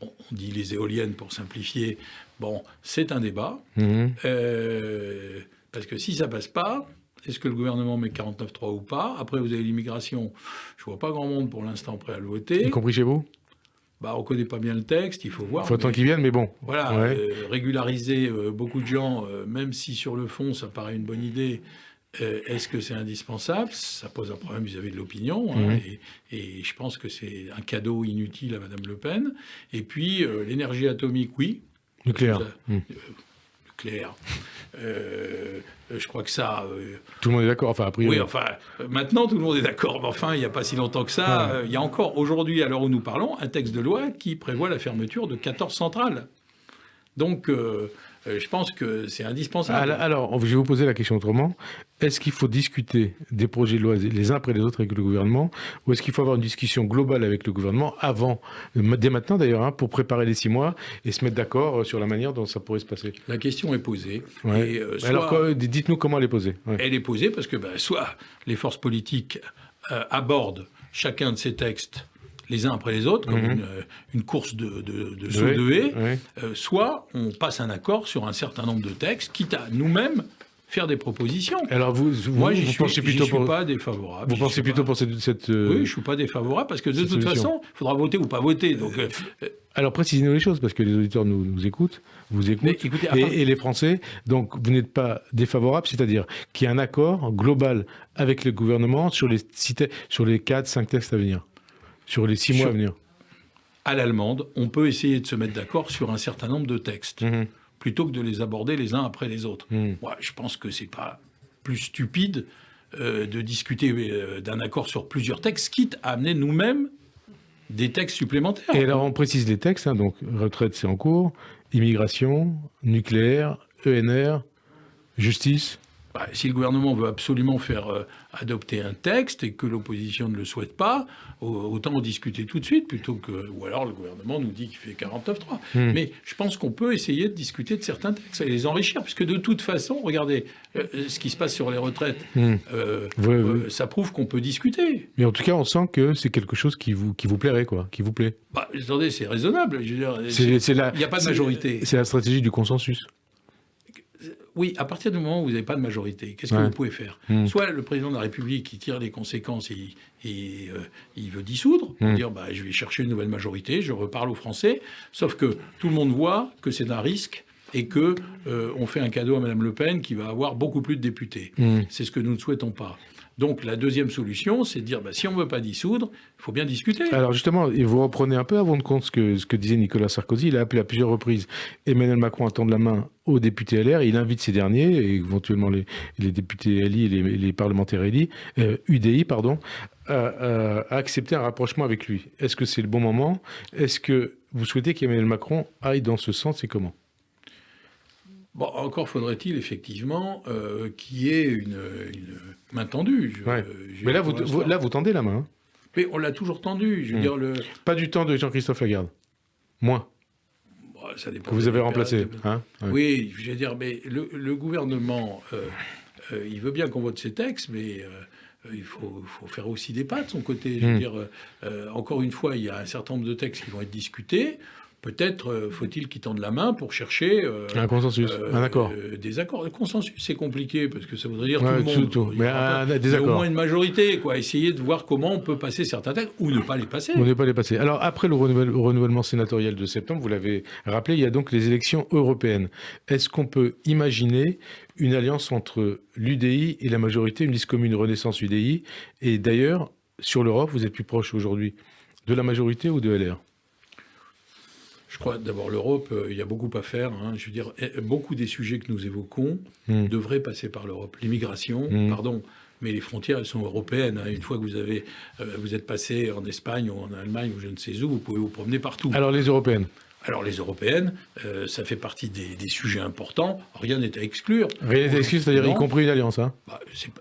Bon, on dit les éoliennes pour simplifier. Bon, c'est un débat. Parce que si ça passe pas, est-ce que le gouvernement met 49.3 ou pas? Après, vous avez l'immigration. Je vois pas grand monde pour l'instant prêt à le voter. Y compris chez vous? On ne connaît pas bien le texte, il faut voir. Il faut attendre qu'ils viennent, mais bon. Voilà, régulariser beaucoup de gens, même si sur le fond, ça paraît une bonne idée, est-ce que c'est indispensable? Ça pose un problème vis-à-vis de l'opinion, et je pense que c'est un cadeau inutile à Mme Le Pen. Et puis, l'énergie atomique, oui. Nucléaire. Nucléaire. Je crois que ça... tout le monde est d'accord, enfin, a priori. Oui, enfin, maintenant, tout le monde est d'accord. Mais enfin, il n'y a pas si longtemps que ça. Il y a encore, aujourd'hui, à l'heure où nous parlons, un texte de loi qui prévoit la fermeture de 14 centrales. Donc, je pense que c'est indispensable. Alors, je vais vous poser la question autrement. Est-ce qu'il faut discuter des projets de loi les uns après les autres avec le gouvernement, ou est-ce qu'il faut avoir une discussion globale avec le gouvernement avant, dès maintenant d'ailleurs, hein, pour préparer les 6 mois et se mettre d'accord sur la manière dont ça pourrait se passer? La question est posée. Ouais. Et, alors, dites-nous comment elle est posée. Ouais. Elle est posée parce que soit les forces politiques abordent chacun de ces textes les uns après les autres, comme une course de saut de haie, soit on passe un accord sur un certain nombre de textes, quitte à nous-mêmes faire des propositions. Alors moi, je ne suis pas défavorable. Vous pensez plutôt pour cette... Oui, je ne suis pas défavorable, parce que de toute façon, il faudra voter ou pas voter. Donc, alors précisez-nous les choses, parce que les auditeurs nous écoutent, vous écoutent, et les Français. Donc vous n'êtes pas défavorable, c'est-à-dire qu'il y a un accord global avec le gouvernement sur les 4-5 textes à venir, sur les 6 mois à venir. À l'allemande, on peut essayer de se mettre d'accord sur un certain nombre de textes, plutôt que de les aborder les uns après les autres. Moi, je pense que c'est pas plus stupide de discuter d'un accord sur plusieurs textes, quitte à amener nous-mêmes des textes supplémentaires. Et alors, on précise les textes, hein, donc retraite, c'est en cours, immigration, nucléaire, ENR, justice. Si le gouvernement veut absolument faire adopter un texte et que l'opposition ne le souhaite pas, autant en discuter tout de suite, plutôt que... Ou alors le gouvernement nous dit qu'il fait 49.3. Mais je pense qu'on peut essayer de discuter de certains textes et les enrichir, puisque de toute façon, regardez, ce qui se passe sur les retraites, ça prouve qu'on peut discuter. Mais en tout cas, on sent que c'est quelque chose qui vous plairait, quoi, qui vous plaît. Attendez, c'est raisonnable. Je veux dire, il n'y a pas de majorité. C'est la stratégie du consensus. Oui, à partir du moment où vous n'avez pas de majorité, qu'est-ce que vous pouvez faire? Soit le président de la République qui tire les conséquences et il veut dissoudre, dire je vais chercher une nouvelle majorité, je reparle aux Français, sauf que tout le monde voit que c'est un risque et que on fait un cadeau à Mme Le Pen qui va avoir beaucoup plus de députés. C'est ce que nous ne souhaitons pas. Donc la deuxième solution, c'est de dire si on ne veut pas dissoudre, il faut bien discuter. Alors justement, vous reprenez un peu à votre compte ce que disait Nicolas Sarkozy. Il a appelé à plusieurs reprises Emmanuel Macron à tendre la main aux députés LR. Il invite ces derniers, et éventuellement les députés LI et les parlementaires UDI, à accepter un rapprochement avec lui. Est-ce que c'est le bon moment? Est-ce que vous souhaitez qu'Emmanuel Macron aille dans ce sens et comment? Bon, encore faudrait-il effectivement qu'il y ait une main tendue. Mais là, vous tendez la main. Hein. Mais on l'a toujours tendue. Je veux dire Pas du temps de Jean-Christophe Lagarde. Moins. Bon, ça dépend. Que vous avez remplacé. Hein oui, je veux dire, mais le gouvernement, il veut bien qu'on vote ces textes, mais il faut faire aussi des pas de son côté. Je veux dire, encore une fois, il y a un certain nombre de textes qui vont être discutés. Peut-être faut-il qu'ils tendent la main pour chercher un consensus, un accord. Des accords. Le consensus, c'est compliqué parce que ça voudrait dire tout le monde. Tout. Mais au moins une majorité, quoi. Essayer de voir comment on peut passer certains textes ou ne pas les passer. Ou ne pas les passer. Alors après le renouvellement sénatorial de septembre, vous l'avez rappelé, il y a donc les élections européennes. Est-ce qu'on peut imaginer une alliance entre l'UDI et la majorité, une liste commune Renaissance UDI? Et d'ailleurs, sur l'Europe, vous êtes plus proche aujourd'hui de la majorité ou de LR? Je crois d'abord l'Europe, il y a beaucoup à faire. Hein. Je veux dire, beaucoup des sujets que nous évoquons devraient passer par l'Europe. L'immigration, pardon, mais les frontières, elles sont européennes. Hein. Une fois que vous êtes passé en Espagne ou en Allemagne ou je ne sais où, vous pouvez vous promener partout. Alors les européennes? Alors les européennes, ça fait partie des sujets importants. Rien n'est à exclure. Rien n'est à exclure, c'est-à-dire y compris une alliance. Hein.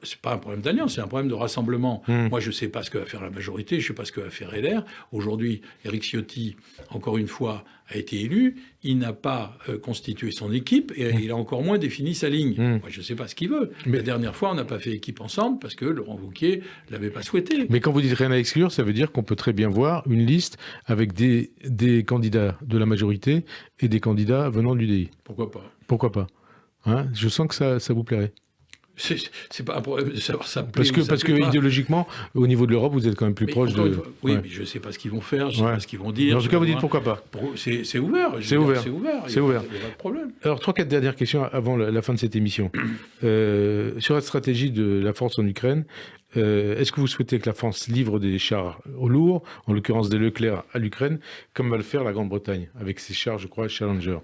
C'est pas un problème d'alliance, c'est un problème de rassemblement. Moi, je ne sais pas ce que va faire la majorité, je ne sais pas ce que va faire LR. Aujourd'hui, Éric Ciotti, encore une fois, a été élu. Il n'a pas constitué son équipe et il a encore moins défini sa ligne. Moi, je ne sais pas ce qu'il veut. Mais la dernière fois, on n'a pas fait équipe ensemble parce que Laurent Wauquiez ne l'avait pas souhaité. Mais quand vous dites rien à exclure, ça veut dire qu'on peut très bien voir une liste avec des candidats de la majorité et des candidats venant de l'UDI. Pourquoi pas? Pourquoi pas? Hein, je sens que ça vous plairait. C'est pas un problème de savoir ça plaît parce que idéologiquement, au niveau de l'Europe, vous êtes quand même plus proche de... Oui, mais je ne sais pas ce qu'ils vont faire, je ne sais pas ce qu'ils vont dire. Mais en tout cas, vous dites pourquoi pas. C'est ouvert. C'est ouvert. Il n'y a pas de problème. Alors, 3-4 dernières questions avant la fin de cette émission. Sur la stratégie de la France en Ukraine, est-ce que vous souhaitez que la France livre des chars au lourd, en l'occurrence des Leclerc à l'Ukraine, comme va le faire la Grande-Bretagne, avec ses chars, je crois, Challenger?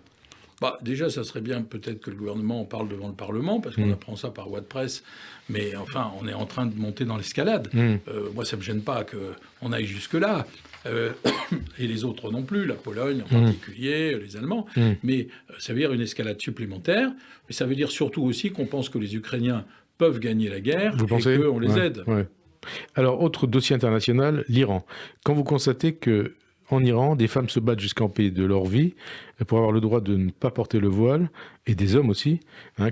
Déjà, ça serait bien peut-être que le gouvernement en parle devant le Parlement, parce qu'on apprend ça par voie de presse, mais enfin, on est en train de monter dans l'escalade. Moi, ça ne me gêne pas qu'on aille jusque-là, et les autres non plus, la Pologne en particulier, les Allemands, mais ça veut dire une escalade supplémentaire, mais ça veut dire surtout aussi qu'on pense que les Ukrainiens peuvent gagner la guerre et qu'on les aide. Alors, autre dossier international, l'Iran. Quand vous constatez que en Iran, des femmes se battent jusqu'à en payer de leur vie pour avoir le droit de ne pas porter le voile, et des hommes aussi,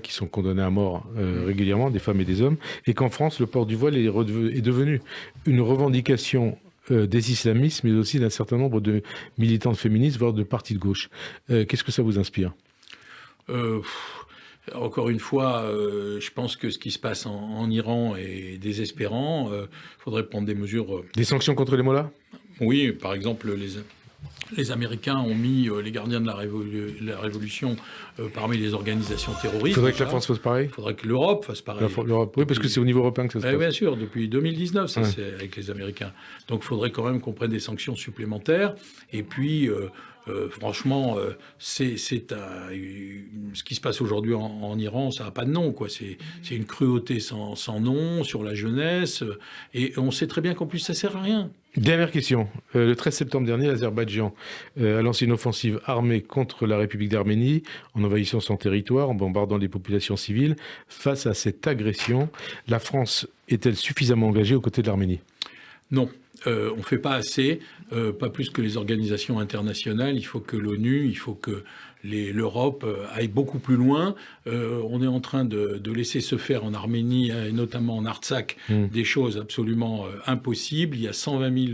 qui sont condamnés à mort régulièrement, des femmes et des hommes, et qu'en France, le port du voile est devenu une revendication des islamistes, mais aussi d'un certain nombre de militantes féministes, voire de partis de gauche. Qu'est-ce que ça vous inspire ? Encore une fois, je pense que ce qui se passe en Iran est désespérant. Il faudrait prendre des mesures... Des sanctions contre les mollahs ? Oui, par exemple, les Américains ont mis les gardiens de la Révolution parmi les organisations terroristes. Il faudrait que la France fasse pareil. Il faudrait que l'Europe fasse pareil. Oui, parce que c'est au niveau européen que ça se passe. Bien sûr, depuis 2019, ça c'est avec les Américains. Donc il faudrait quand même qu'on prenne des sanctions supplémentaires. Et puis... franchement, ce qui se passe aujourd'hui en Iran, ça n'a pas de nom, quoi. C'est une cruauté sans nom sur la jeunesse, et on sait très bien qu'en plus ça sert à rien. Dernière question. Le 13 septembre dernier, l'Azerbaïdjan a lancé une offensive armée contre la République d'Arménie, en envahissant son territoire, en bombardant les populations civiles. Face à cette agression, la France est-elle suffisamment engagée aux côtés de l'Arménie ? Non. on ne fait pas assez, pas plus que les organisations internationales. Il faut que l'ONU, il faut que l'Europe aille beaucoup plus loin. On est en train de laisser se faire en Arménie, et notamment en Artsakh, des choses absolument impossibles. Il y a 120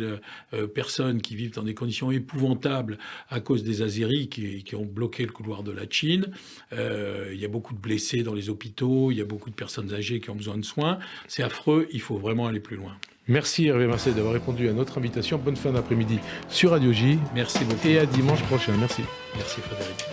000 personnes qui vivent dans des conditions épouvantables à cause des Azéris qui ont bloqué le couloir de la Chine. Il y a beaucoup de blessés dans les hôpitaux, il y a beaucoup de personnes âgées qui ont besoin de soins. C'est affreux, il faut vraiment aller plus loin. Merci Hervé Marseille d'avoir répondu à notre invitation. Bonne fin d'après-midi sur Radio J. Merci beaucoup. Et à dimanche prochain. Merci. Merci Frédéric.